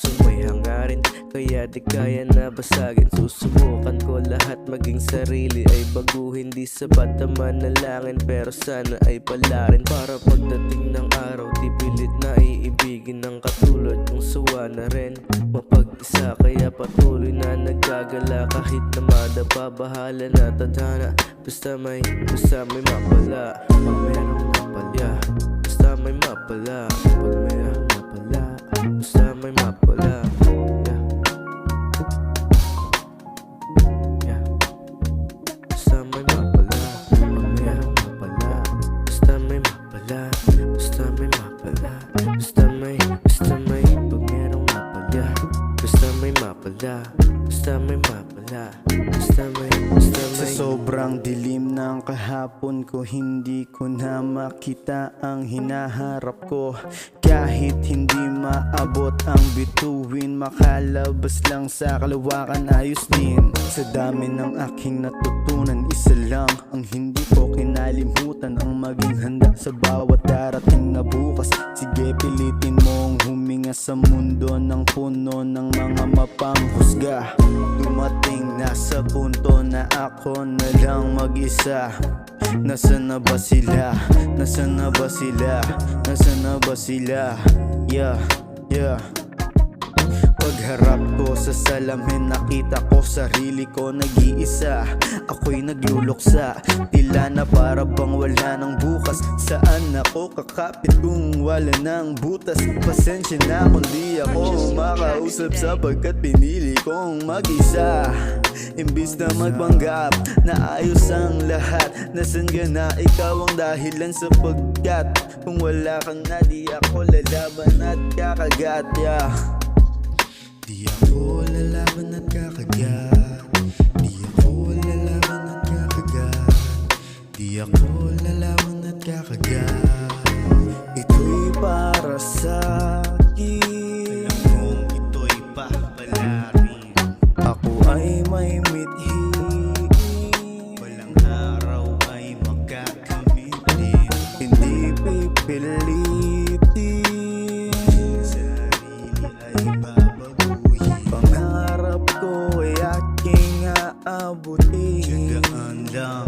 pusong may hangarin, kaya di kaya na basagin. Susubukan ko lahat, maging sarili ay baguhin. Di sapat ang manalangin, pero sana ay palarin. Para pagdating ng araw, di pilit na iibigin ng katulad kung sawa na rin mapag-isa. Kaya patuloy na nagkagala kahit na madapa. Bahala na tadhana, basta may mapala. Pag merong napalya, basta may mapala. Pag merong napala, basta may mapala. Yeah. Basta may mapala. Pag merong napala, basta may mapala. Basta may mapala. Basta may pag merong napalya, basta may mapala. Basta may mapala. Basta may Sa sobrang dilim ng kahapon ko, hindi ko na makita ang hinaharap ko. Kahit hindi maabot ang bituin, makalabas lang sa kalawakan, ayos din. Sa dami ng aking natutunan, isa lang ang hindi ko kinalimutan, ang maging handa sa bawat darating na bukas. Sige, pilitin mong huminga sa mundo ng puno ng mga mapanghusga. Dumating na sa punto na ako na lang mag-isa. Nasaan na ba sila? Nasaan na ba sila? Nasaan na ba sila? Yeah. Pagharap ko sa salamin, nakita ko sarili ko nag-iisa. Ako'y nagluluksa, tila na para bang wala ng bukas. Saan ako kakapit kung wala ng butas? Pasensya na kung di ako makausap, sapagkat pinili kong mag-isa. Imbis na magpanggap na ayos ang lahat, nasan ka na? Ikaw ang dahilan, sapagkat kung wala ka na, di ako lalaban at kakagat. Di ako lalaban at kakagat. Di ako lalaban at kakagat. Di ako lalaban at kakagat. Ito'y para sa'kin. Alam kong ito'y papalarin. Ako ay may mithi, walang araw ay makakamit din. Hindi pipilitin, sarili ay babaguhin. Pangarap ko ay aking aabutin. Tiyagaan lang.